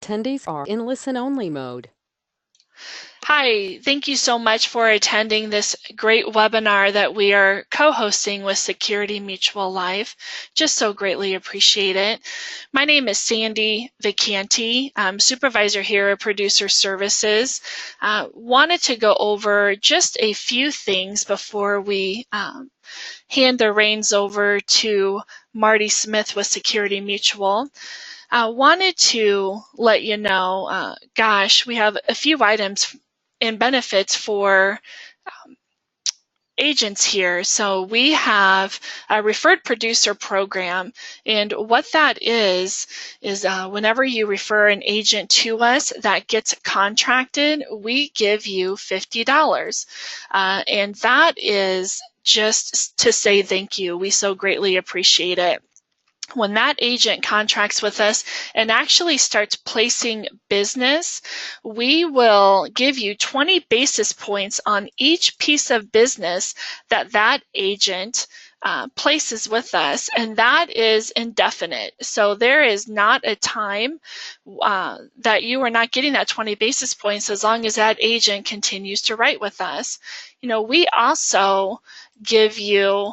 Attendees are in listen-only mode. Hi, thank you so much for attending this great webinar that we are co-hosting with Security Mutual Live. Just so greatly appreciate it. My name is Sandy Vicanti. I'm supervisor here at Producer Services. Wanted to go over just a few things before we hand the reins over to Marty Smith with Security Mutual. Wanted to let you know, we have a few items and benefits for agents here. So we have a referred producer program, and what that is whenever you refer an agent to us that gets contracted, we give you $50. And that is just to say thank you. We so greatly appreciate it. When that agent contracts with us and actually starts placing business, we will give you 20 basis points on each piece of business that agent places with us, and that is indefinite. So there is not a time that you are not getting that 20 basis points as long as that agent continues to write with us. We also give you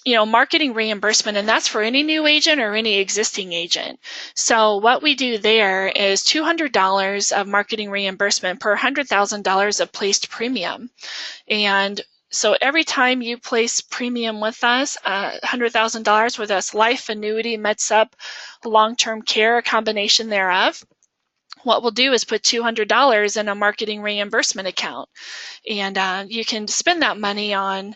marketing reimbursement, and that's for any new agent or any existing agent. So what we do there is $200 of marketing reimbursement per $100,000 of placed premium. And so every time you place premium with us, $100,000 with us, life, annuity, MedSup, long-term care, a combination thereof, what we'll do is put $200 in a marketing reimbursement account. And you can spend that money on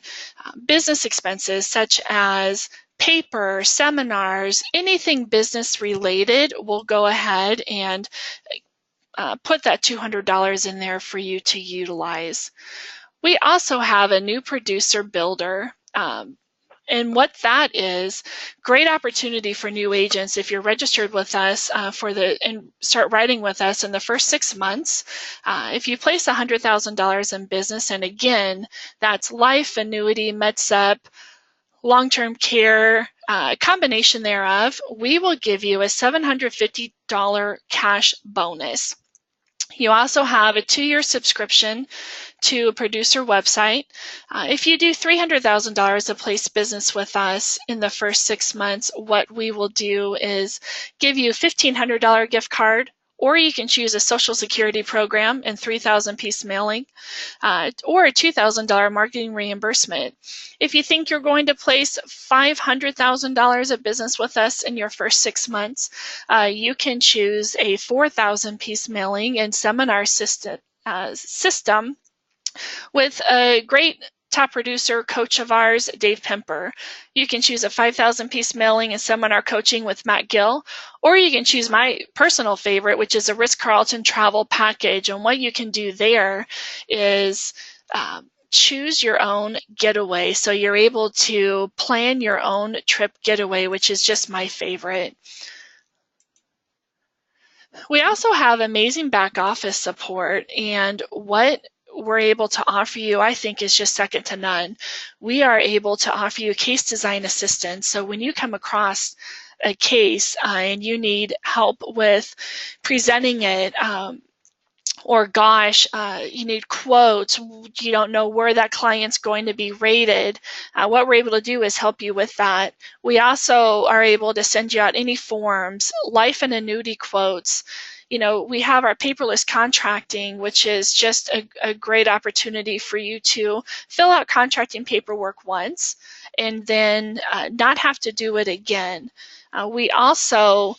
business expenses such as paper, seminars, anything business related. We'll go ahead and put that $200 in there for you to utilize. We also have a new producer builder. And what that is, great opportunity for new agents if you're registered with us and start writing with us in the first 6 months. If you place $100,000 in business, and again, that's life, annuity, MedSup, long-term care, combination thereof, we will give you a $750 cash bonus. You also have a 2-year subscription to a producer website. If you do $300,000 of placed business with us in the first 6 months, what we will do is give you a $1,500 gift card, or you can choose a Social Security program and 3,000-piece mailing, or a $2,000 marketing reimbursement. If you think you're going to place $500,000 of business with us in your first 6 months, you can choose a 4,000-piece mailing and seminar system with a great top producer coach of ours, Dave Pemper. You can choose a 5,000-piece mailing and seminar coaching with Matt Gill, or you can choose my personal favorite, which is a Ritz-Carlton travel package. And what you can do there is choose your own getaway. So you're able to plan your own trip getaway, which is just my favorite. We also have amazing back office support, and what we're able to offer you, I think, is just second to none. We are able to offer you case design assistance. So when you come across a case and you need help with presenting it, or you need quotes, you don't know where that client's going to be rated, what we're able to do is help you with that. We also are able to send you out any forms, life and annuity quotes. We have our paperless contracting, which is just a great opportunity for you to fill out contracting paperwork once and then not have to do it again. We also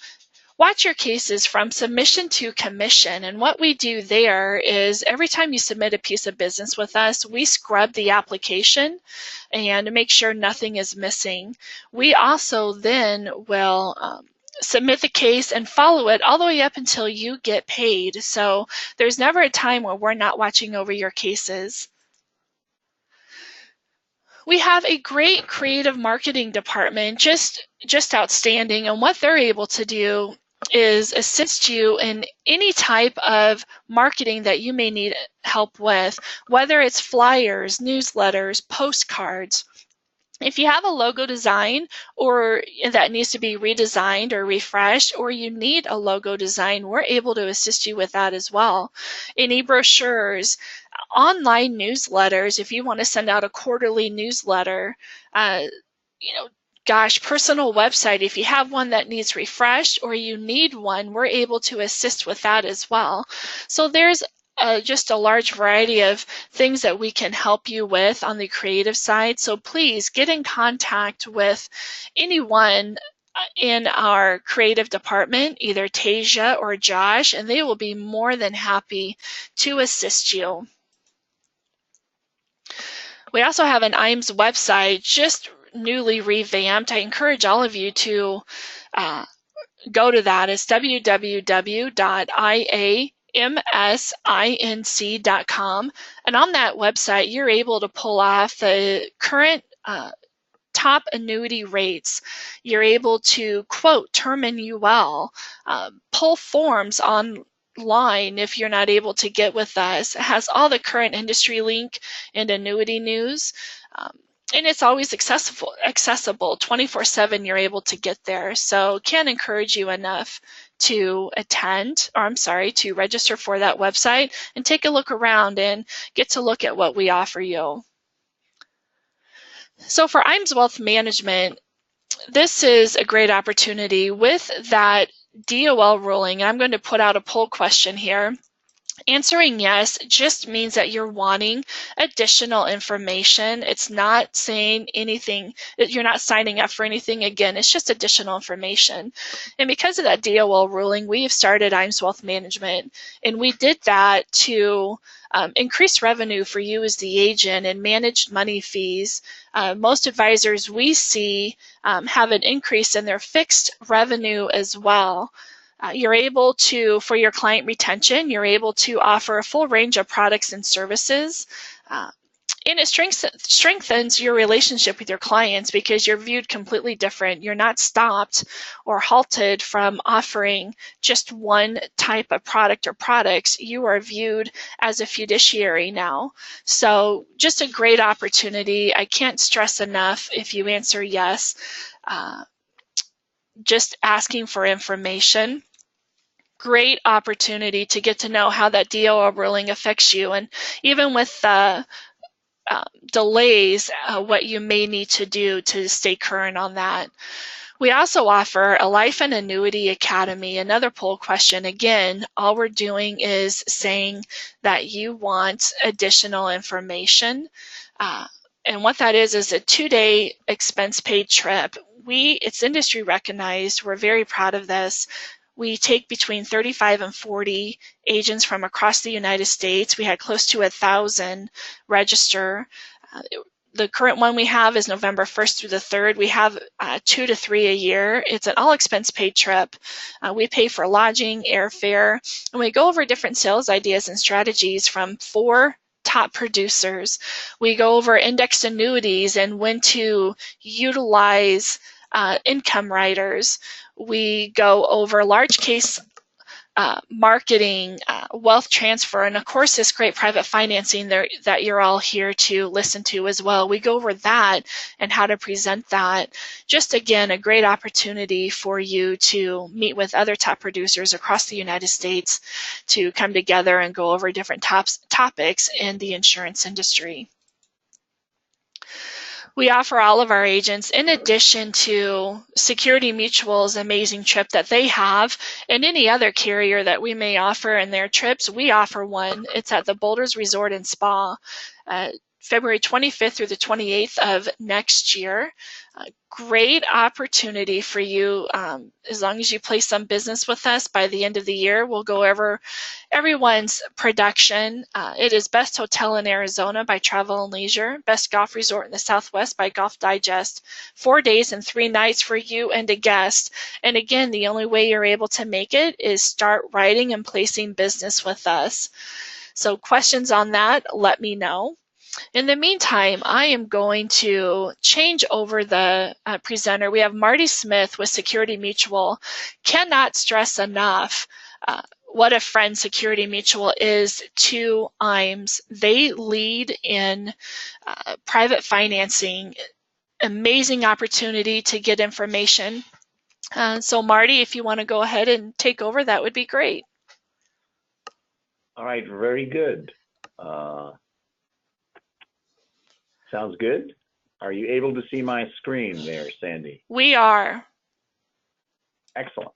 watch your cases from submission to commission, and what we do there is every time you submit a piece of business with us, we scrub the application and make sure nothing is missing. We also then will submit the case and follow it all the way up until you get paid. So there's never a time where we're not watching over your cases. We have a great creative marketing department, just outstanding, and what they're able to do is assist you in any type of marketing that you may need help with, whether it's flyers, newsletters, postcards. If you have a logo design or that needs to be redesigned or refreshed, or you need a logo design, we're able to assist you with that as well. Any brochures, online newsletters, if you want to send out a quarterly newsletter, uh, you know, gosh, personal website, if you have one that needs refreshed or you need one, we're able to assist with that as well. So there's just a large variety of things that we can help you with on the creative side. So please get in contact with anyone in our creative department, either Tasia or Josh, and they will be more than happy to assist you. We also have an IAMS website, just newly revamped. I encourage all of you to go to that. It's www.iamsinc.com. And on that website, you're able to pull off the current top annuity rates. You're able to quote term and UL, pull forms online if you're not able to get with us. It has all the current industry link and annuity news. And it's always accessible 24/7. You're able to get there. So can't encourage you enough to to register for that website and take a look around and get to look at what we offer you. So for IAMS Wealth Management, this is a great opportunity. With that DOL ruling, I'm going to put out a poll question here. Answering yes just means that you're wanting additional information. It's not saying anything, you're not signing up for anything. Again, it's just additional information. And because of that DOL ruling, we have started IAMS Wealth Management, and we did that to increase revenue for you as the agent and managed money fees. Most advisors we see have an increase in their fixed revenue as well. You're able to, for your client retention, you're able to offer a full range of products and services. And it strengthens your relationship with your clients because you're viewed completely different. You're not stopped or halted from offering just one type of product or products. You are viewed as a fiduciary now. So just a great opportunity. I can't stress enough, if you answer yes, just asking for information. Great opportunity to get to know how that DOL ruling affects you, and even with delays, what you may need to do to stay current on that. We also offer a Life and Annuity Academy. Another poll question. Again, all we're doing is saying that you want additional information. And what that is a 2-day expense paid trip. It's industry recognized. We're very proud of this. We take between 35 and 40 agents from across the United States. We had close to 1,000 register. The current one we have is November 1st through the 3rd. We have 2 to 3 a year. It's an all expense paid trip. We pay for lodging, airfare, and we go over different sales ideas and strategies from 4 top producers. We go over indexed annuities and when to utilize income riders. We go over large case marketing, wealth transfer, and of course this great private financing that you're all here to listen to as well. We go over that and how to present that. Just again, a great opportunity for you to meet with other top producers across the United States to come together and go over different topics in the insurance industry. We offer all of our agents, in addition to Security Mutual's amazing trip that they have, and any other carrier that we may offer in their trips, we offer one. It's at the Boulders Resort and Spa, February 25th through the 28th of next year. Great opportunity for you. As long as you place some business with us by the end of the year, we'll go over everyone's production. It is Best Hotel in Arizona by Travel and Leisure, Best Golf Resort in the Southwest by Golf Digest. 4 days and 3 nights for you and a guest. And again, the only way you're able to make it is start writing and placing business with us. So questions on that, let me know. In the meantime, I am going to change over the presenter. We have Marty Smith with Security Mutual. Cannot stress enough what a friend Security Mutual is to IAMS. They lead in private financing amazing opportunity to get information. So Marty, if you want to go ahead and take over, that would be great. All right, very good. Sounds good. Are you able to see my screen there, Sandy? We are. Excellent.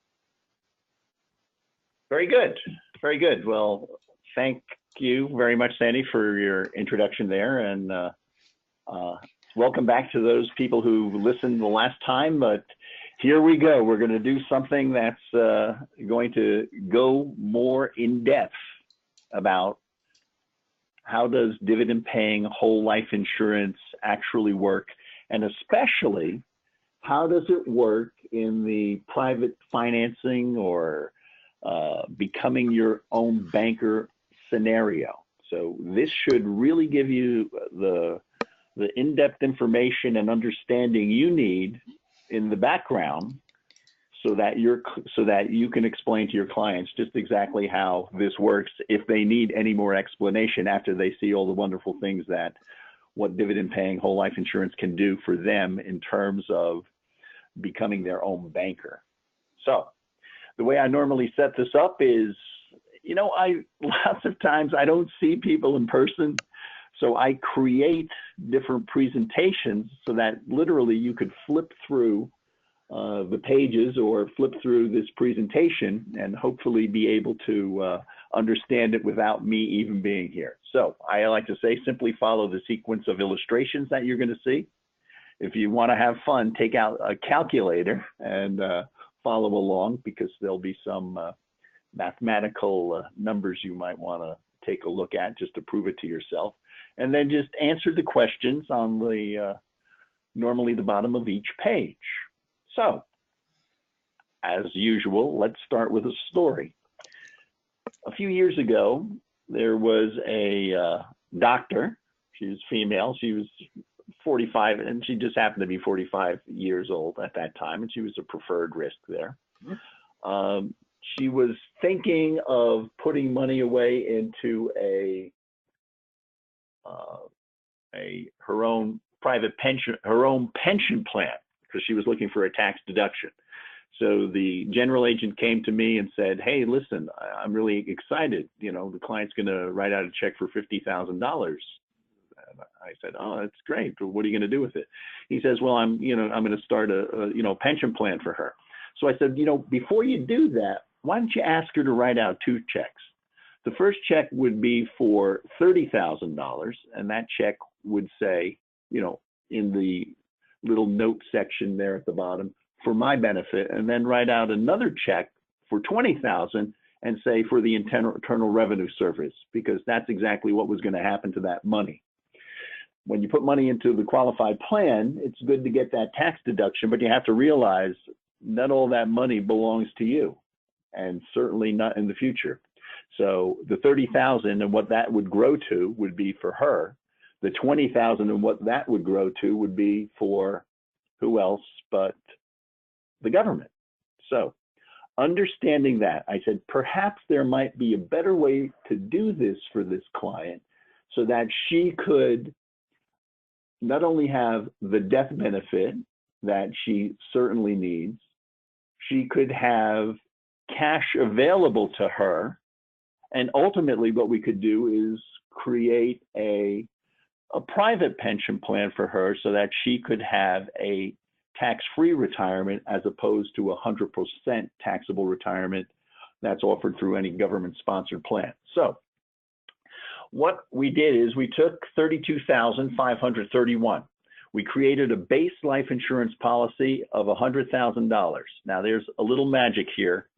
Very good. Very good. Well, thank you very much, Sandy, for your introduction there. And welcome back to those people who listened the last time. But here we go. We're going to do something that's going to go more in depth about how does dividend paying whole life insurance actually work, and especially how does it work in the private financing or becoming your own banker scenario. So this should really give you the in-depth information and understanding you need in the background so that you can explain to your clients just exactly how this works if they need any more explanation after they see all the wonderful things that what dividend paying whole life insurance can do for them in terms of becoming their own banker. So the way I normally set this up is, you know, lots of times I don't see people in person, so I create different presentations so that literally you could flip through the pages or flip through this presentation and hopefully be able to understand it without me even being here. So I like to say simply follow the sequence of illustrations that you're going to see. If you want to have fun, take out a calculator and follow along, because there'll be some mathematical numbers you might want to take a look at just to prove it to yourself. And then just answer the questions on the normally the bottom of each page. So, as usual, let's start with a story. A few years ago, there was a doctor. She was female. She was 45, and she just happened to be 45 years old at that time, and she was a preferred risk there. She was thinking of putting money away into her own private pension, her own pension plan, because she was looking for a tax deduction. So the general agent came to me and said, "Hey, listen, I'm really excited. You know, the client's going to write out a check for $50,000." I said, "Oh, that's great. What are you going to do with it?" He says, "Well, I'm going to start a pension plan for her." So I said, before you do that, why don't you ask her to write out two checks? The first check would be for $30,000, and that check would say, in the little note section there at the bottom, for my benefit, and then write out another check for $20,000 and say for the Internal Revenue Service, because that's exactly what was going to happen to that money. When you put money into the qualified plan, it's good to get that tax deduction, but you have to realize not all that money belongs to you, and certainly not in the future. So the $30,000 and what that would grow to would be for her. The $20,000 and what that would grow to would be for who else but the government. So understanding that, I said, perhaps there might be a better way to do this for this client so that she could not only have the death benefit that she certainly needs, she could have cash available to her. And ultimately what we could do is create a private pension plan for her so that she could have a tax-free retirement as opposed to 100% taxable retirement that's offered through any government-sponsored plan. So what we did is we took $32,531. We created a base life insurance policy of $100,000. Now there's a little magic here,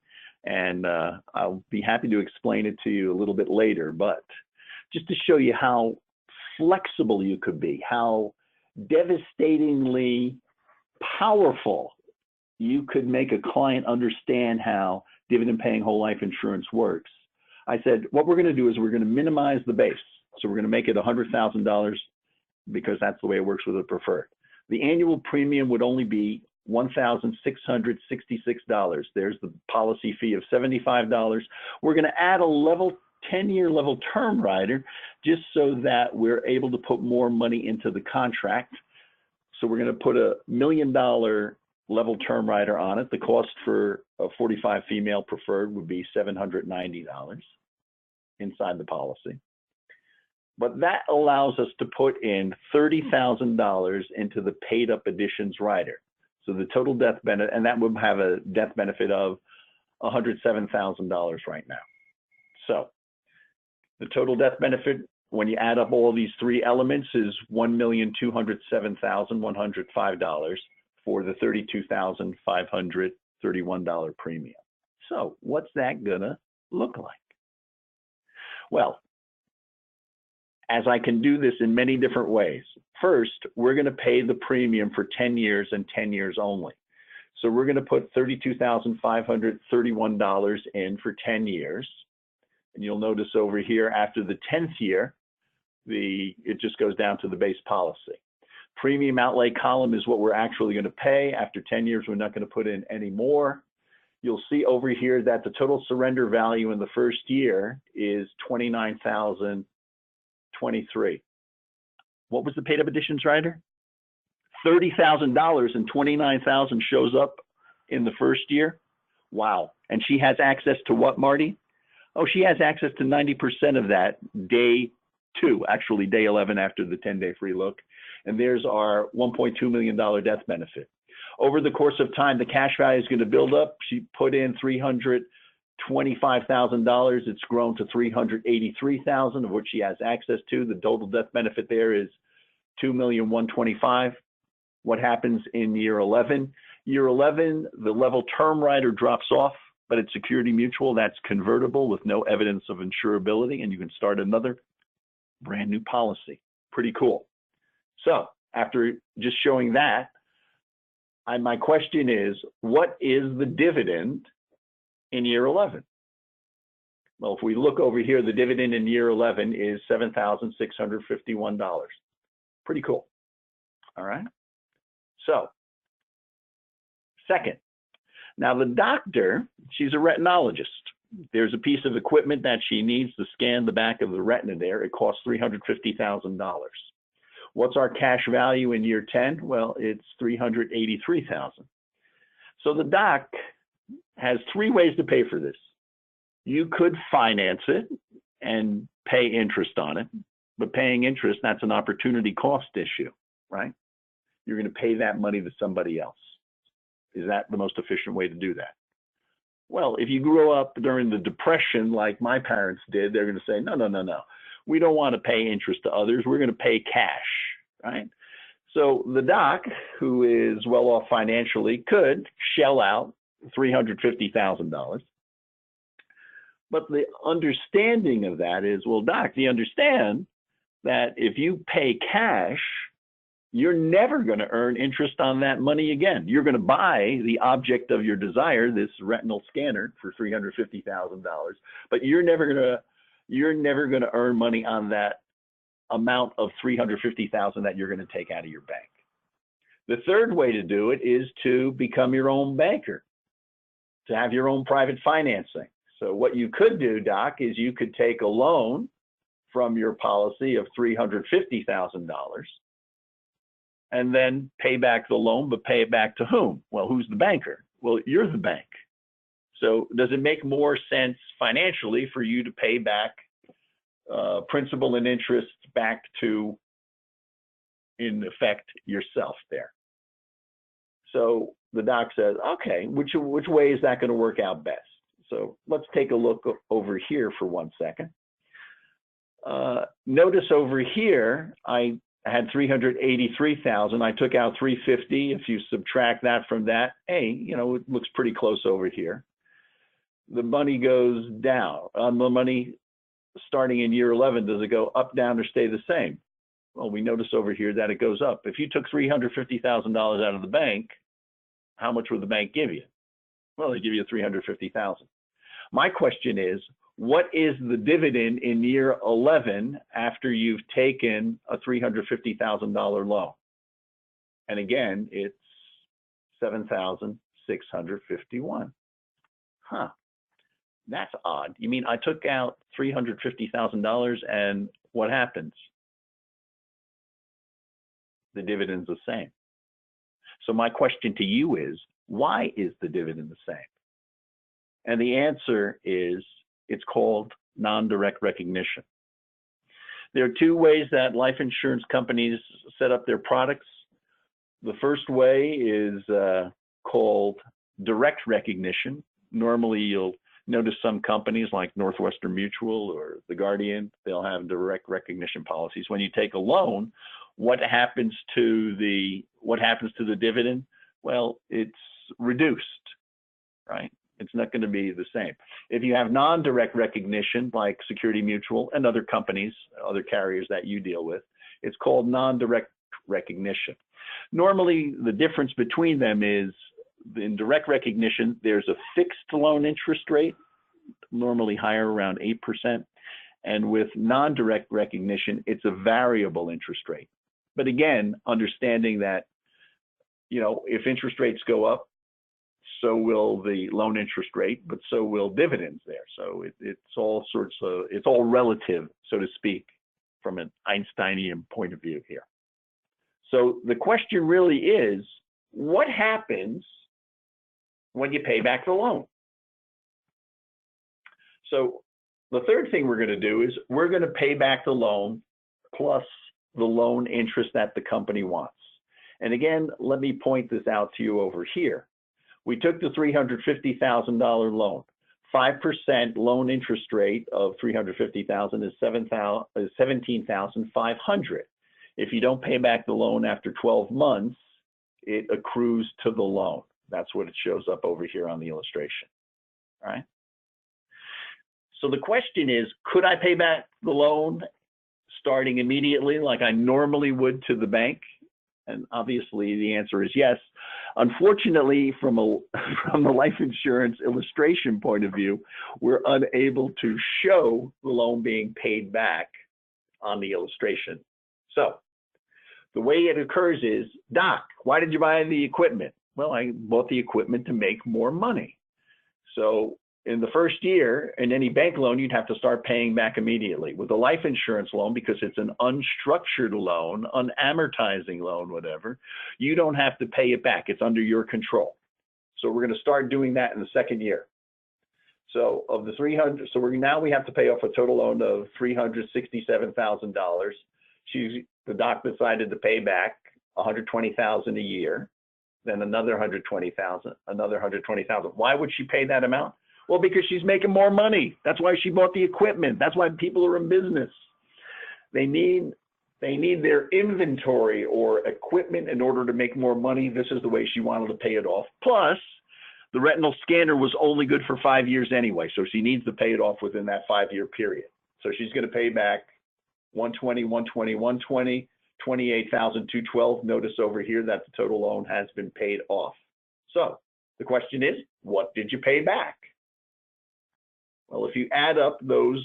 and I'll be happy to explain it to you a little bit later, but just to show you how flexible you could be, how devastatingly powerful you could make a client understand how dividend paying whole life insurance works. I said, what we're going to do is we're going to minimize the base. So we're going to make it $100,000 because that's the way it works with a preferred. The annual premium would only be $1,666. There's the policy fee of $75. We're going to add a 10-year level term rider just so that we're able to put more money into the contract So we're going to put a $1 million level term rider on it. The cost for a 45 female preferred would be $790 inside the policy. But that allows us to put in $30,000 into the paid up additions rider. So the total death benefit, and that would have a death benefit of $107,000 right now. So the total death benefit, when you add up all these three elements, is $1,207,105 for the $32,531 premium. So what's that gonna look like? Well, as I can do this in many different ways. First, we're going to pay the premium for 10 years and 10 years only. So we're going to put $32,531 in for 10 years. And you'll notice over here, after the 10th year, it just goes down to the base policy. Premium outlay column is what we're actually going to pay. After 10 years, we're not going to put in any more. You'll see over here that the total surrender value in the first year is $29,023. What was the paid up additions rider? $30,000, and $29,000 shows up in the first year. Wow. And she has access to what, Marty? Oh, she has access to 90% of that day 2, actually day 11 after the 10-day free look. And there's our $1.2 million death benefit. Over the course of time, the cash value is going to build up. She put in $325,000. It's grown to $383,000, of which she has access to. The total death benefit there is $2,125,000. What happens in year 11? Year 11, the level term rider drops off, but it's security mutual. That's convertible with no evidence of insurability, and you can start another brand new policy. Pretty cool. So after just showing that, my question is, what is the dividend in year 11? Well, if we look over here, the dividend in year 11 is $7,651. Pretty cool. All right. So, second, now the doctor, she's a retinologist. There's a piece of equipment that she needs to scan the back of the retina there. It costs $350,000. What's our cash value in year 10? Well, it's $383,000. So the doc has 3 ways to pay for this. You could finance it and pay interest on it, but paying interest, that's an opportunity cost issue, right? You're going to pay that money to somebody else. Is that the most efficient way to do that? Well, if you grew up during the Depression like my parents did, they're going to say, no, no, no, no. We don't want to pay interest to others. We're going to pay cash, right? So the doc, who is well off financially, could shell out $350,000. But the understanding of that is, well, doc, do you understand that if you pay cash, you're never going to earn interest on that money again? You're going to buy the object of your desire, this retinal scanner, for $350,000, but you're never going to earn money on that amount of $350,000 that you're going to take out of your bank. The third way to do it is to become your own banker, to have your own private financing. So what you could do, doc, is you could take a loan from your policy of $350,000 and then pay back the loan, but pay it back to whom? Well, who's the banker? Well, you're the bank. So does it make more sense financially for you to pay back principal and interest back to, in effect, yourself there? So the doc says, okay, which way is that going to work out best? So let's take a look over here for 1 second. Notice over here, I had $383,000. I took out $350. If you subtract that from that, hey, you know, it looks pretty close over here. The money goes down. On the money starting in year 11, does it go up, down, or stay the same? Well, we notice over here that it goes up. If you took $350,000 out of the bank, how much would the bank give you? Well, they give you $350,000. My question is, what is the dividend in year 11 after you've taken a $350,000 loan? And again, it's $7,651. Huh, that's odd. You mean I took out $350,000 and what happens? The dividend's the same. So my question to you is, why is the dividend the same? And the answer is, it's called non-direct recognition. There are two ways that life insurance companies set up their products. The first way is called direct recognition. Normally, you'll notice some companies like Northwestern Mutual or The Guardian, they'll have direct recognition policies. When you take a loan, what happens to the dividend? Well, it's reduced, right? It's not going to be the same. If you have non-direct recognition, like Security Mutual and other companies, other carriers that you deal with, it's called non-direct recognition. Normally, the difference between them is in direct recognition, there's a fixed loan interest rate, normally higher, around 8%. And with non-direct recognition, it's a variable interest rate. But again, understanding that, if interest rates go up, so will the loan interest rate, but so will dividends there. So it's all relative, so to speak, from an Einsteinian point of view here. So the question really is, what happens when you pay back the loan? So the third thing we're going to do is we're going to pay back the loan plus the loan interest that the company wants. And again, let me point this out to you over here. We took the $350,000 loan. 5% loan interest rate of $350,000 is $17,500. If you don't pay back the loan after 12 months, it accrues to the loan. That's what it shows up over here on the illustration. All right. So the question is, could I pay back the loan starting immediately like I normally would to the bank? And obviously the answer is yes. Unfortunately, from the life insurance illustration point of view, we're unable to show the loan being paid back on the illustration. So the way it occurs is, Doc, why did you buy the equipment? Well, I bought the equipment to make more money. So in the first year, in any bank loan, you'd have to start paying back immediately. With a life insurance loan, because it's an unstructured loan, unamortizing loan, whatever, you don't have to pay it back. It's under your control. So we're going to start doing that in the second year. So of the 300, so now we have to pay off a total loan of $367,000. The doc decided to pay back $120,000 a year, then another $120,000, another $120,000. Why would she pay that amount? Well, because she's making more money. That's why she bought the equipment. That's why people are in business. They need their inventory or equipment in order to make more money. This is the way she wanted to pay it off. Plus, the retinal scanner was only good for 5 years anyway, so she needs to pay it off within that 5-year period. So she's going to pay back 120, 120, 120, 28,212. Notice over here that the total loan has been paid off. So the question is, what did you pay back? Well, if you add up those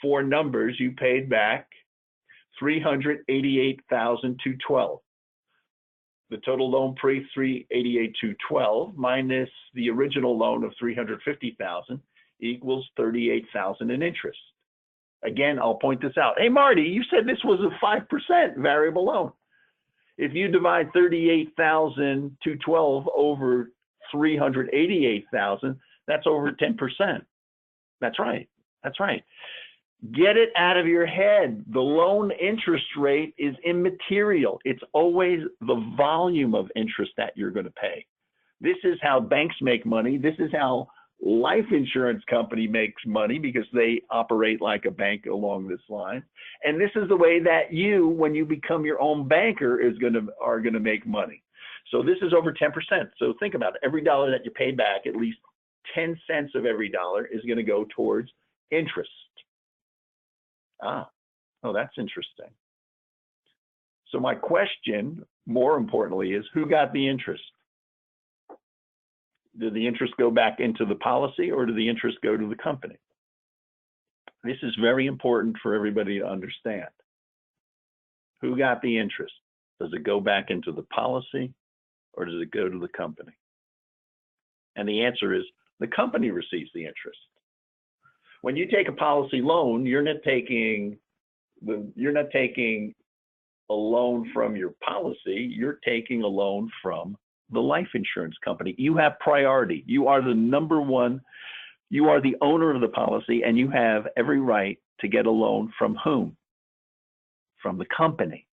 four numbers, you paid back $388,212. The total loan $388,212 minus the original loan of $350,000 equals $38,000 in interest. Again, I'll point this out. Hey, Marty, you said this was a 5% variable loan. If you divide $38,212 over $388,000, that's over 10%. That's right. That's right. Get it out of your head. The loan interest rate is immaterial. It's always the volume of interest that you're going to pay. This is how banks make money. This is how life insurance company makes money, because they operate like a bank along this line. And this is the way that you, when you become your own banker, are going to make money. So this is over 10%. So think about it. Every dollar that you pay back, at least 10 cents of every dollar is going to go towards interest. Oh, that's interesting. So my question, more importantly, is who got the interest? Did the interest go back into the policy, or did the interest go to the company? This is very important for everybody to understand. Who got the interest? Does it go back into the policy, or does it go to the company? And the answer is the company receives the interest. When you take a policy loan, you're not taking a loan from your policy, you're taking a loan from the life insurance company. You have priority. You are the number one. You are the owner of the policy, and you have every right to get a loan from whom? From the company.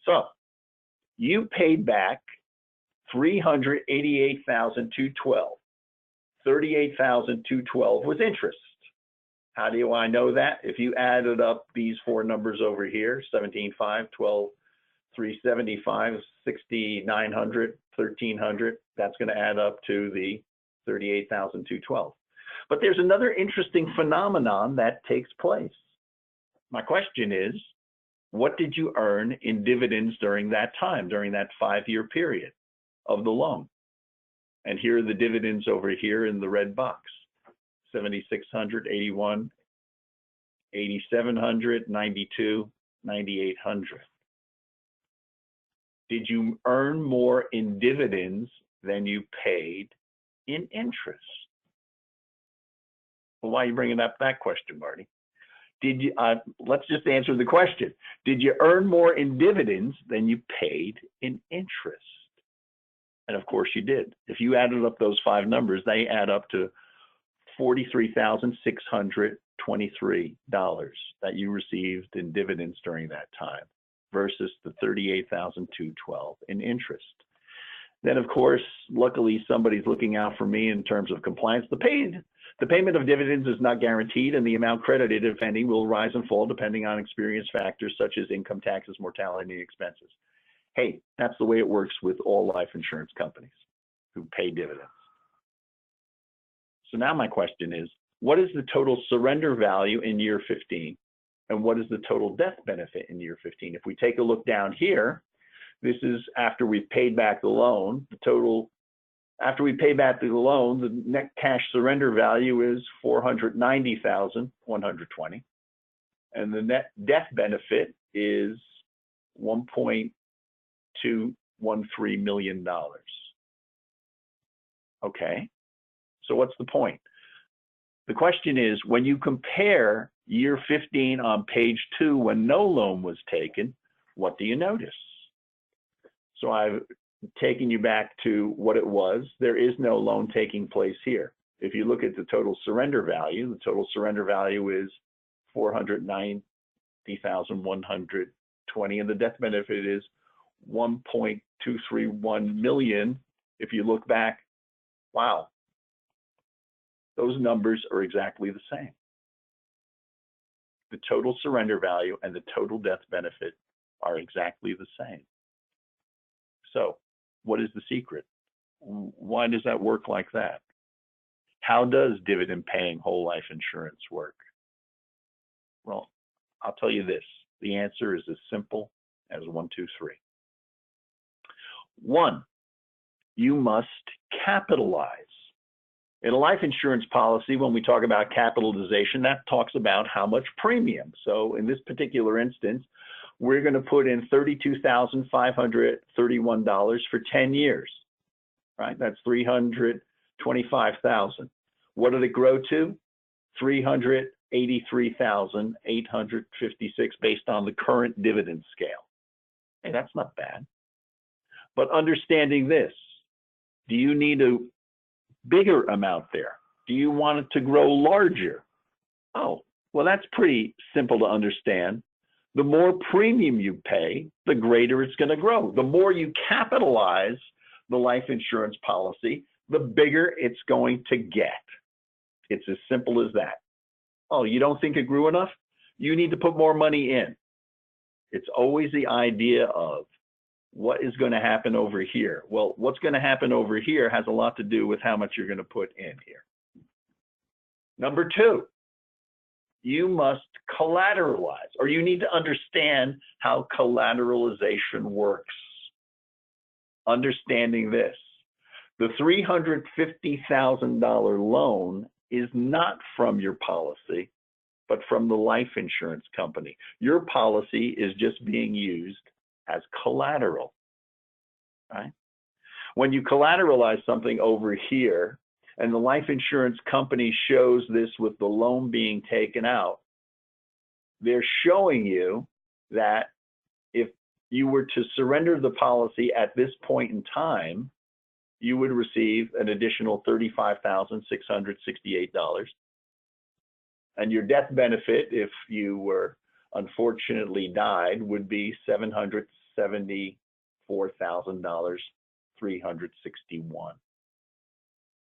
So you paid back $388,212. $38,212 was interest. How do I know that? If you added up these four numbers over here, 17,500, 12,375, 6,900, 1,300, that's going to add up to the 38,212. But there's another interesting phenomenon that takes place. My question is, what did you earn in dividends during that time, during that 5-year period of the loan? And here are the dividends over here in the red box. 7,600, 81, 8,700, 92, 9,800. Did you earn more in dividends than you paid in interest? Well, why are you bringing up that question, Marty? Did you? Let's just answer the question. Did you earn more in dividends than you paid in interest? And of course you did. If you added up those five numbers, they add up to $43,623 that you received in dividends during that time versus the $38,212 in interest. Then, of course, luckily somebody's looking out for me in terms of compliance. The payment of dividends is not guaranteed, and the amount credited, if any, will rise and fall depending on experience factors such as income taxes, mortality, and expenses. Hey, that's the way it works with all life insurance companies who pay dividends. So now my question is, what is the total surrender value in year 15? And what is the total death benefit in year 15? If we take a look down here, this is after we've paid back the loan. The total, after we pay back the loan, the net cash surrender value is $490,120. And the net death benefit is $1.213 million. Okay. So what's the point? The question is, when you compare year 15 on page 2 when no loan was taken, what do you notice? So I've taken you back to what it was. There is no loan taking place here. If you look at the total surrender value is $490,120, and the death benefit is $1.231 million. If you look back, wow. Those numbers are exactly the same. The total surrender value and the total death benefit are exactly the same. So what is the secret? Why does that work like that? How does dividend paying whole life insurance work? Well, I'll tell you this. The answer is as simple as 1, 2, 3. 1, you must capitalize. In a life insurance policy, when we talk about capitalization, that talks about how much premium. So in this particular instance, we're going to put in $32,531 for 10 years, right? That's $325,000. What did it grow to? $383,856 based on the current dividend scale. Hey, that's not bad. But understanding this, do you need a bigger amount there? Do you want it to grow larger? Oh, well, that's pretty simple to understand. The more premium you pay, the greater it's going to grow. The more you capitalize the life insurance policy, the bigger it's going to get. It's as simple as that. Oh, you don't think it grew enough? You need to put more money in. It's always the idea of what is going to happen over here. Well, what's going to happen over here has a lot to do with how much you're going to put in here. Number 2, you must collateralize, or you need to understand how collateralization works. Understanding this, the $350,000 loan is not from your policy, but from the life insurance company. Your policy is just being used as collateral, right? When you collateralize something over here, and the life insurance company shows this with the loan being taken out, they're showing you that if you were to surrender the policy at this point in time, you would receive an additional $35,668. And your death benefit, if you were unfortunately died, would be $774,361.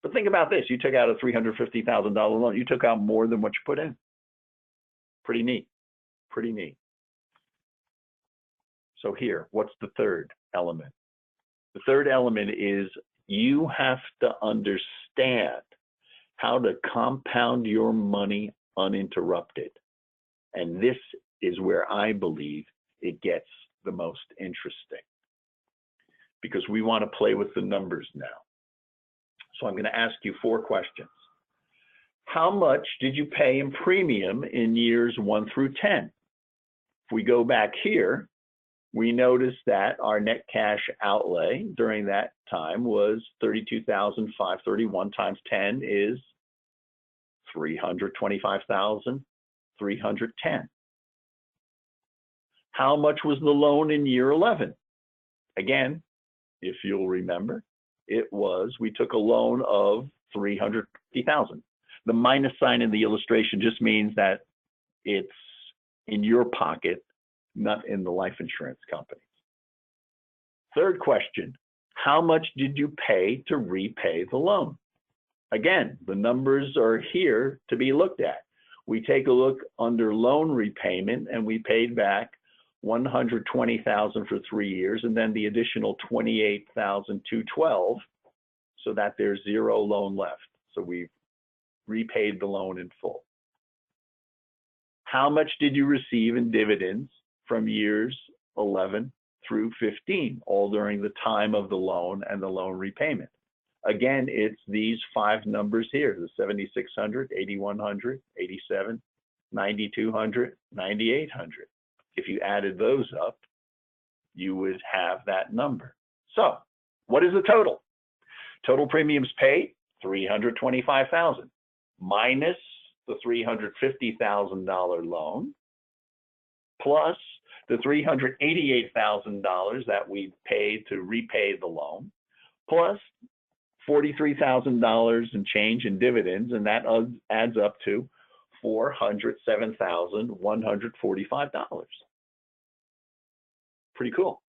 But think about this, you took out a $350,000 loan. You took out more than what you put in. Pretty neat, pretty neat. So here, what's the third element? The third element is you have to understand how to compound your money uninterrupted. And this is where I believe it gets the most interesting, because we want to play with the numbers now. So I'm going to ask you 4 questions. How much did you pay in premium in years 1 through 10? If we go back here, we notice that our net cash outlay during that time was $32,531 times 10 is $325,310. How much was the loan in year 11? Again, if you'll remember, we took a loan of $350,000. The minus sign in the illustration just means that it's in your pocket, not in the life insurance company's. Third question, how much did you pay to repay the loan? Again, the numbers are here to be looked at. We take a look under loan repayment, and we paid back $120,000 for 3 years, and then the additional $28,212, so that there's 0 loan left. So we've repaid the loan in full. How much did you receive in dividends from years 11 through 15, all during the time of the loan and the loan repayment? Again, it's these 5 numbers here, the 7,600, 8,100, 87, 9,200, 9,800. If you added those up, you would have that number. So what is the total? Total premiums paid, $325,000, minus the $350,000 loan, plus the $388,000 that we paid to repay the loan, plus $43,000 and change in dividends, and that adds up to $407,145. Pretty cool.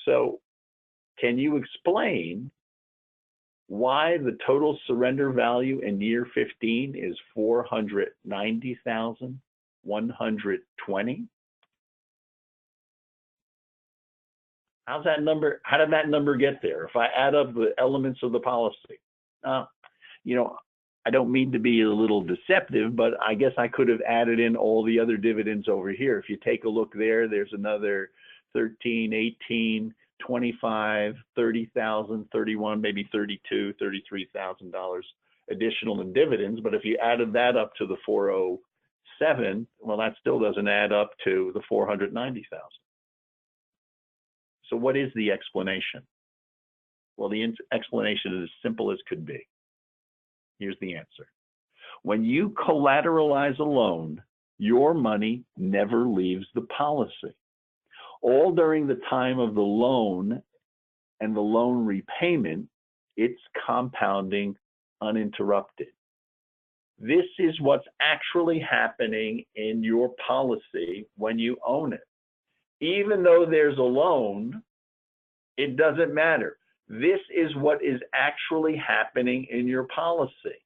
So can you explain why the total surrender value in year 15 is $490,120? How did that number get there? If I add up the elements of the policy, I don't mean to be a little deceptive, but I guess I could have added in all the other dividends over here. If you take a look there, there's another 13, 18, 25, 30,000, 31, maybe 32, $33,000 additional in dividends. But if you added that up to the 407, well, that still doesn't add up to the 490,000. So what is the explanation? Well, the explanation is as simple as could be. Here's the answer. When you collateralize a loan, your money never leaves the policy. All during the time of the loan and the loan repayment, it's compounding uninterrupted. This is what's actually happening in your policy when you own it. Even though there's a loan, it doesn't matter. This is what is actually happening in your policy.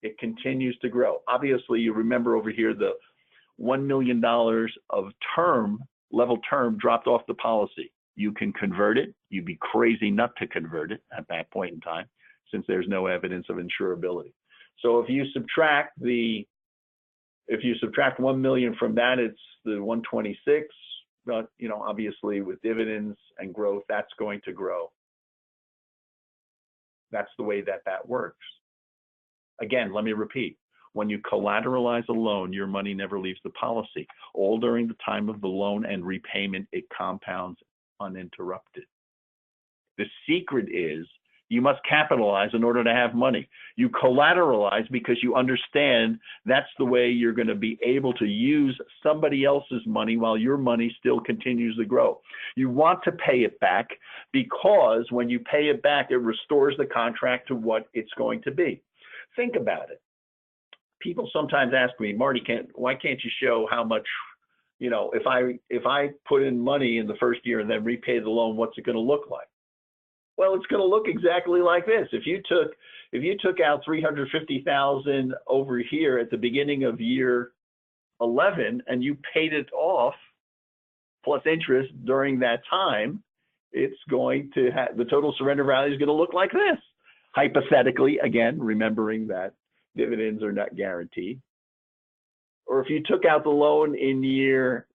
It continues to grow. Obviously, you remember over here the $1 million of level term dropped off the policy. You can convert it. You'd be crazy not to convert it at that point in time, since there's no evidence of insurability. So if you subtract 1 million from that, it's the 126. But obviously with dividends and growth, that's going to grow. That's the way that works. Again, let me repeat. When you collateralize a loan, your money never leaves the policy. All during the time of the loan and repayment, it compounds uninterrupted. The secret is You must capitalize in order to have money. You collateralize because you understand that's the way you're going to be able to use somebody else's money while your money still continues to grow. You want to pay it back because when you pay it back, it restores the contract to what it's going to be. Think about it. People sometimes ask me, Marty, why can't you show how much, if I put in money in the first year and then repay the loan, what's it going to look like? Well, it's going to look exactly like this. If you took out $350,000 over here at the beginning of year 11 and you paid it off plus interest during that time, it's going to have the total surrender value is going to look like this. Hypothetically, again, remembering that dividends are not guaranteed. Or if you took out the loan in year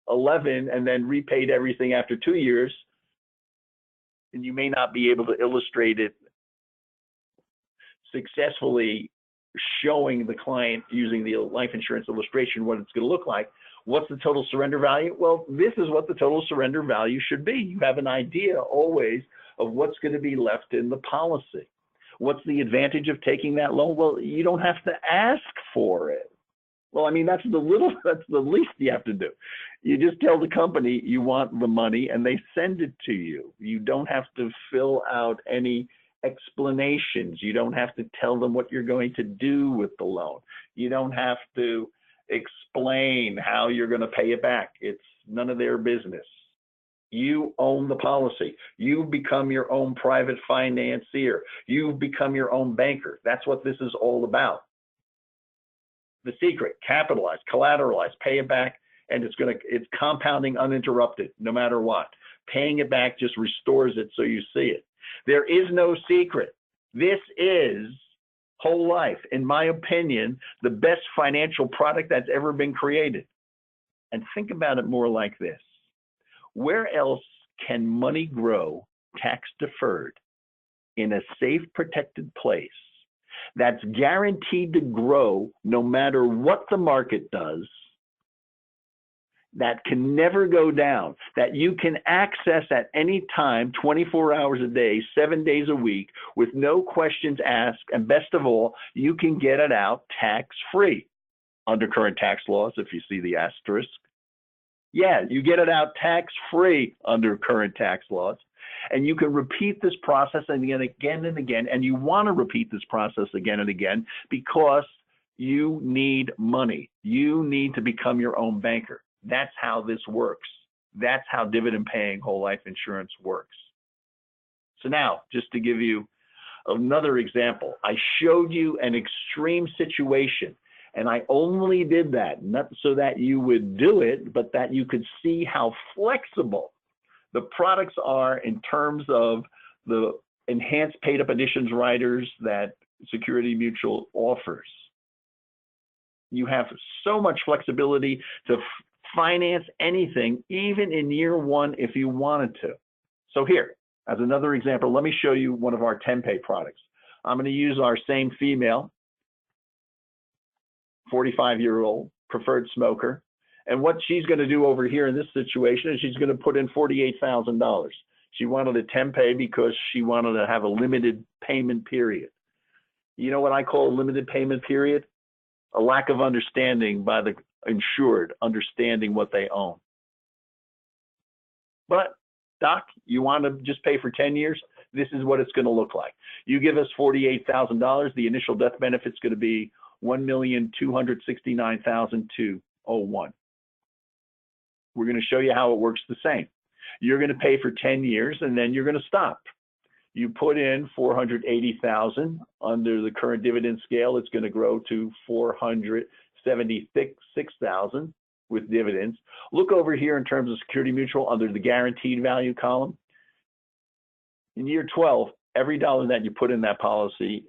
11 and then repaid everything after 2 years, and you may not be able to illustrate it successfully, showing the client using the life insurance illustration what it's going to look like. What's the total surrender value? Well, this is what the total surrender value should be. You have an idea always of what's going to be left in the policy. What's the advantage of taking that loan? Well, you don't have to ask for it. Well, I mean, that's the least you have to do. You just tell the company you want the money and they send it to you. You don't have to fill out any explanations. You don't have to tell them what you're going to do with the loan. You don't have to explain how you're going to pay it back. It's none of their business. You own the policy. You become your own private financier. You've become your own banker. That's what this is all about. The secret: capitalize, collateralize, pay it back, and it's compounding uninterrupted, no matter what. Paying it back just restores it so you see it. There is no secret. This is whole life, in my opinion, the best financial product that's ever been created. And think about it more like this. Where else can money grow tax deferred in a safe, protected place that's guaranteed to grow no matter what the market does, that can never go down, that you can access at any time, 24 hours a day, 7 days a week, with no questions asked, and best of all, you can get it out tax-free under current tax laws, if you see the asterisk. Yeah, you get it out tax-free under current tax laws. And you can repeat this process again and again, and you want to repeat this process again and again because you need money. You need to become your own banker. That's how this works. That's how dividend-paying whole life insurance works. So now, just to give you another example, I showed you an extreme situation, and I only did that, not so that you would do it, but that you could see how flexible the products are in terms of the enhanced paid-up additions riders that Security Mutual offers. You have so much flexibility to finance anything, even in year one, if you wanted to. So here, as another example, let me show you one of our 10-pay products. I'm going to use our same female, 45-year-old preferred smoker. And what she's going to do over here in this situation is she's going to put in $48,000. She wanted a 10-pay because she wanted to have a limited payment period. You know what I call a limited payment period? A lack of understanding by the insured, understanding what they own. But, Doc, you want to just pay for 10 years? This is what it's going to look like. You give us $48,000. The initial death benefit is going to be $1,269,201. We're going to show you how it works the same. You're going to pay for 10 years, and then you're going to stop. You put in $480,000 under the current dividend scale. It's going to grow to $476,000 with dividends. Look over here in terms of Security Mutual under the guaranteed value column. In year 12, every dollar that you put in that policy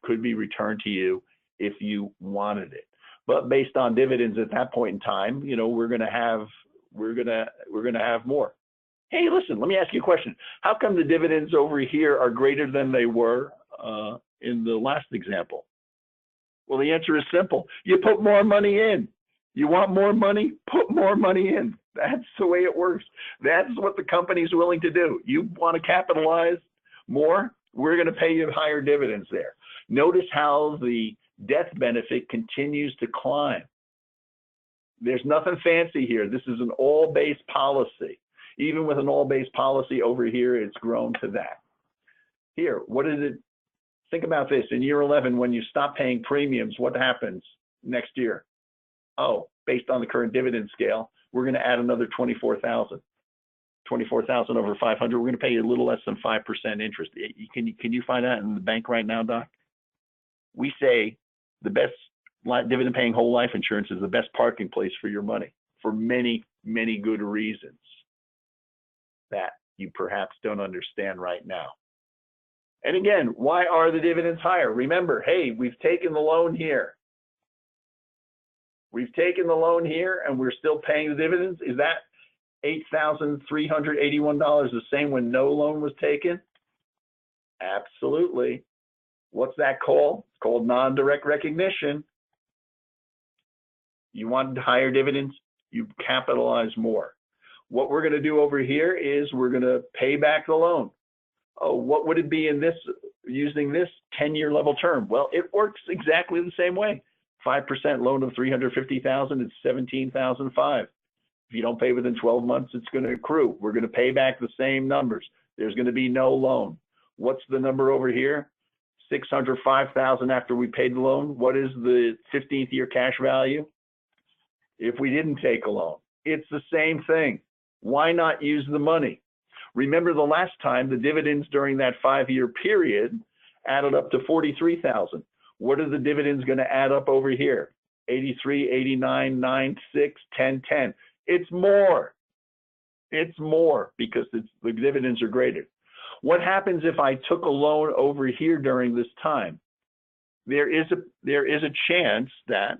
could be returned to you if you wanted it. But based on dividends at that point in time, we're going to have more. Hey, listen, let me ask you a question. How come the dividends over here are greater than they were in the last example? Well, the answer is simple. You put more money in. You want more money? Put more money in. That's the way it works. That's what the company's willing to do. You want to capitalize more? we're going to pay you higher dividends there. Notice how the death benefit continues to climb. There's nothing fancy here. This is an all-base policy. Even with an all-base policy over here, it's grown to that. Here, what is it? Think about this. In year 11, when you stop paying premiums, what happens next year? Oh, based on the current dividend scale, we're going to add another 24,000. 24,000 over 500. We're going to pay you a little less than 5% interest. Can you find that in the bank right now, Doc? We say the best dividend paying whole life insurance is the best parking place for your money for many, many good reasons that you perhaps don't understand right now. And again, why are the dividends higher? Remember, hey, we've taken the loan here. We've taken the loan here and we're still paying the dividends. Is that $8,381 the same when no loan was taken? Absolutely. What's that called? It's called non-direct recognition. You want higher dividends, you capitalize more. What we're going to do over here is we're going to pay back the loan. Oh, what would it be in this, using this 10-year level term? Well, it works exactly the same way. 5% loan of $350,000, it's $17,500. If you don't pay within 12 months, it's going to accrue. We're going to pay back the same numbers. There's going to be no loan. What's the number over here? $605,000 after we paid the loan. What is the 15th year cash value? If we didn't take a loan, it's the same thing. Why not use the money? Remember the last time the dividends during that 5-year period added up to $43,000. What are the dividends going to add up over here? 83, 89, 9, 6, 10, 10. It's more. It's more because the dividends are greater. What happens if I took a loan over here during this time? There is a chance that,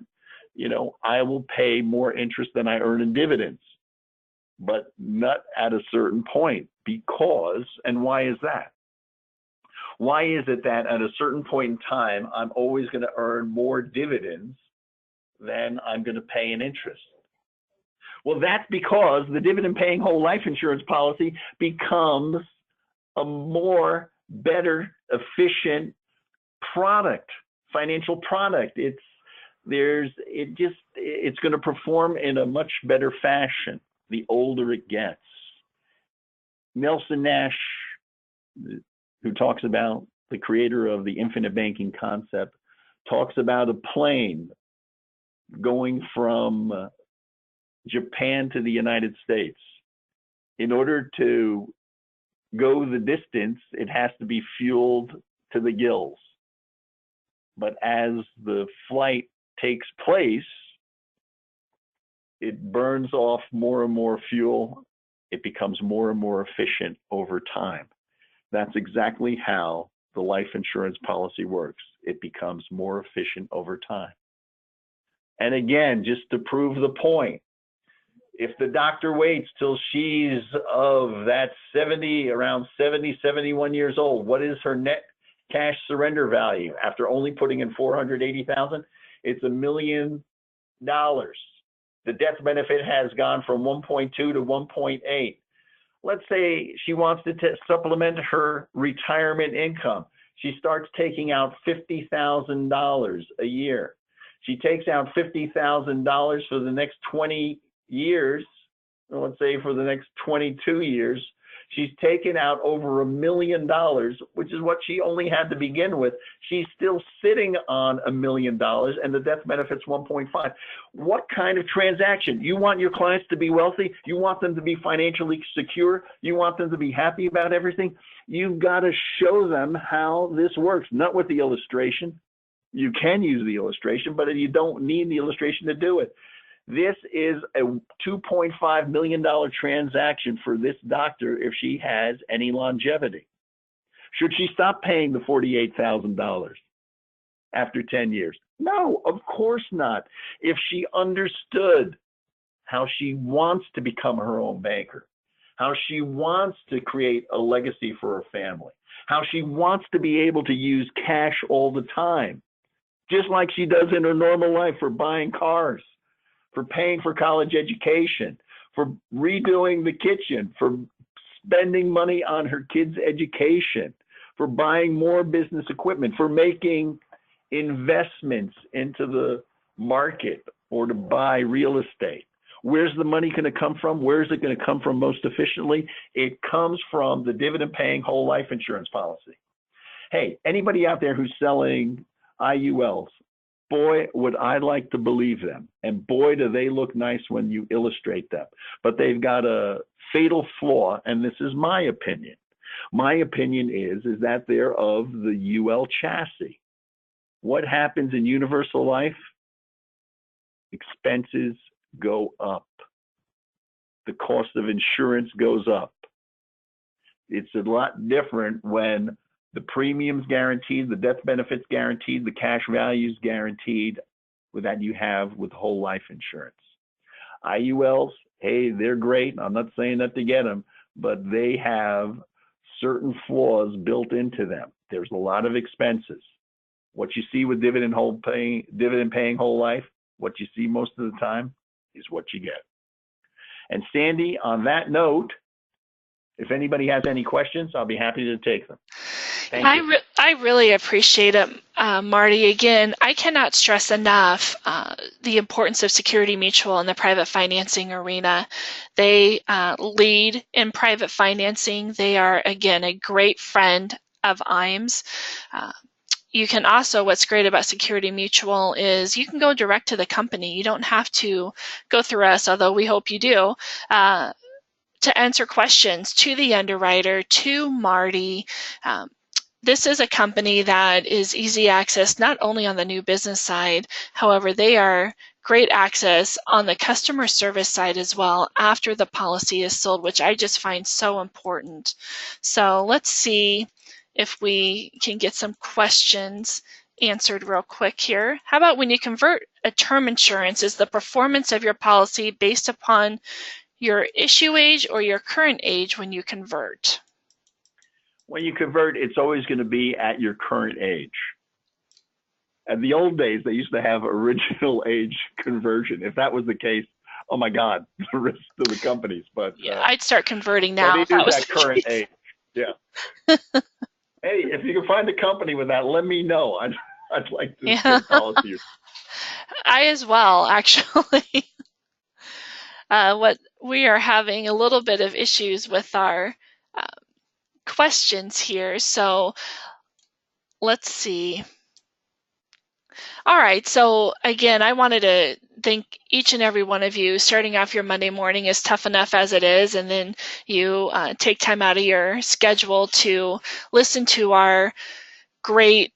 you know, I will pay more interest than I earn in dividends, but not at a certain point because, and why is that? Why is it that at a certain point in time, I'm always going to earn more dividends than I'm going to pay in interest? Well, that's because the dividend paying whole life insurance policy becomes a more better, efficient product, financial product. It's going to perform in a much better fashion the older it gets. Nelson Nash, who talks about the creator of the infinite banking concept, talks about a plane going from Japan to the United States. In order to go the distance, it has to be fueled to the gills. But as the flight takes place, it burns off more and more fuel. It becomes more and more efficient over time. That's exactly how the life insurance policy works. It becomes more efficient over time. And again, just to prove the point, if the doctor waits till she's of that 70, around 70, 71 years old, what is her net cash surrender value after only putting in $480,000? It's $1 million. The death benefit has gone from 1.2 to 1.8. Let's say she wants to supplement her retirement income. She starts taking out $50,000 a year. She takes out $50,000 for the next 20 years, or let's say for the next 22 years. She's taken out over $1 million, which is what she only had to begin with. She's still sitting on $1 million, and the death benefit's 1.5. What kind of transaction? You want your clients to be wealthy? You want them to be financially secure? You want them to be happy about everything? You've got to show them how this works, not with the illustration. You can use the illustration, but you don't need the illustration to do it. This is a $2.5 million transaction for this doctor if she has any longevity. Should she stop paying the $48,000 after 10 years? No, of course not. If she understood how she wants to become her own banker, how she wants to create a legacy for her family, how she wants to be able to use cash all the time, just like she does in her normal life for buying cars, for paying for college education, for redoing the kitchen, for spending money on her kids' education, for buying more business equipment, for making investments into the market or to buy real estate. Where's the money going to come from? Where is it going to come from most efficiently? It comes from the dividend-paying whole life insurance policy. Hey, anybody out there who's selling IULs, boy, would I like to believe them. And boy, do they look nice when you illustrate them. But they've got a fatal flaw, and this is my opinion. My opinion is that they're of the UL chassis. What happens in universal life? Expenses go up. The cost of insurance goes up. It's a lot different when the premium's guaranteed, the death benefit's guaranteed, the cash value's guaranteed that you have with whole life insurance. IULs, hey, they're great. I'm not saying that to get them, but they have certain flaws built into them. There's a lot of expenses. What you see with dividend paying whole life, what you see most of the time is what you get. And Sandy, on that note, if anybody has any questions, I'll be happy to take them. Thank you. I really appreciate it, Marty. Again, I cannot stress enough the importance of Security Mutual in the private financing arena. They lead in private financing. They are, again, a great friend of IAMS. You can also, what's great about Security Mutual is you can go direct to the company. You don't have to go through us, although we hope you do, to answer questions to the underwriter, to Marty. This is a company that is easy access, not only on the new business side, however, they are great access on the customer service side as well after the policy is sold, which I just find so important. So let's see if we can get some questions answered real quick here. How about when you convert a term insurance, is the performance of your policy based upon your issue age or your current age when you convert? When you convert, it's always going to be at your current age. In the old days, they used to have original age conversion. If that was the case, oh my God, the rest of the companies. But yeah, I'd start converting now. But it is at current age. Yeah. Hey, if you can find a company with that, let me know. I'd like to get policy. I as well, actually. What we are having a little bit of issues with our questions here, so let's see. All right, so again, I wanted to thank each and every one of you. Starting off your Monday morning is tough enough as it is, and then you take time out of your schedule to listen to our great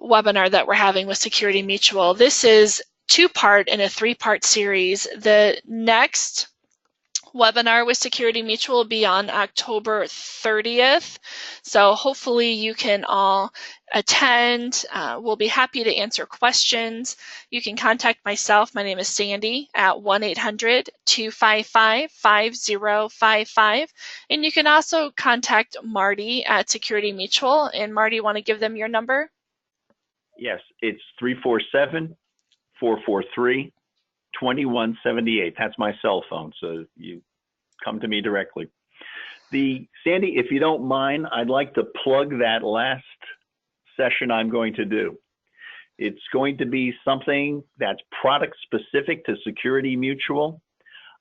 webinar that we're having with Security Mutual. This is two-part in a three-part series. The next webinar with Security Mutual will be on October 30th. So hopefully you can all attend. We'll be happy to answer questions. You can contact myself. My name is Sandy at 1-800-255-5055. And you can also contact Marty at Security Mutual. And Marty, want to give them your number? Yes, it's 347-443-2178. That's my cell phone, so you come to me directly. Sandy, if you don't mind, I'd like to plug that last session I'm going to do. It's going to be something that's product specific to Security Mutual.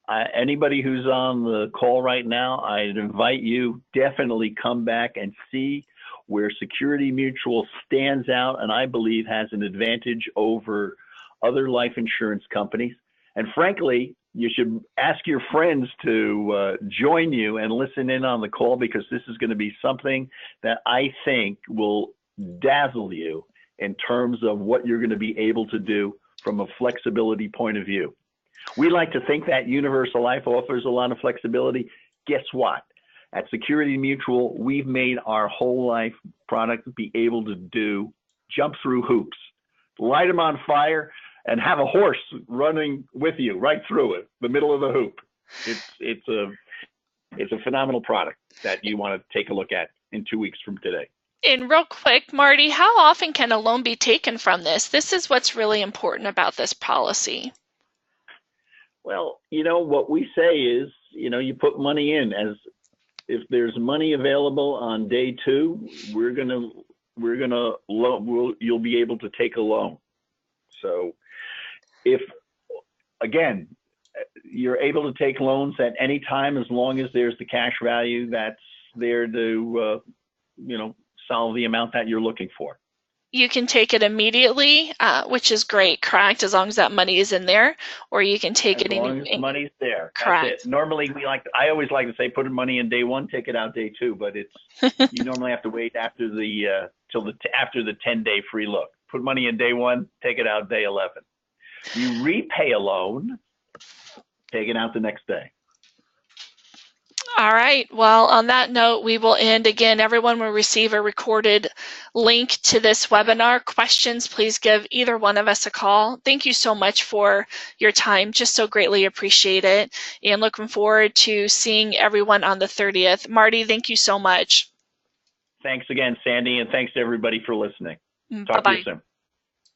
Anybody who's on the call right now, I'd invite you definitely come back and see where Security Mutual stands out and I believe has an advantage over other life insurance companies. And frankly, you should ask your friends to join you and listen in on the call, because this is going to be something that I think will dazzle you in terms of what you're going to be able to do from a flexibility point of view. We like to think that Universal Life offers a lot of flexibility. Guess what? At Security Mutual, we've made our whole life product be able to jump through hoops, light them on fire, and have a horse running with you right through it, the middle of the hoop. It's a phenomenal product that you want to take a look at in 2 weeks from today. And real quick, Marty, how often can a loan be taken from this? This is what's really important about this policy. Well, what we say is, you put money in as if there's money available on day 2, you'll be able to take a loan. So if, again, you're able to take loans at any time as long as there's the cash value that's there to, solve the amount that you're looking for. You can take it immediately, which is great, correct? As long as that money is in there, or you can take it as long as the money's there. Correct. That's it. Normally, I always like to say, put money in day 1, take it out day 2, but you normally have to wait after after the 10-day free look. Put money in day 1, take it out day 11. You repay a loan, take it out the next day. All right. Well, on that note, we will end. Again, everyone will receive a recorded link to this webinar. Questions, please give either one of us a call. Thank you so much for your time. Just so greatly appreciate it. And looking forward to seeing everyone on the 30th. Marty, thank you so much. Thanks again, Sandy, and thanks to everybody for listening. Talk Bye-bye. to you soon.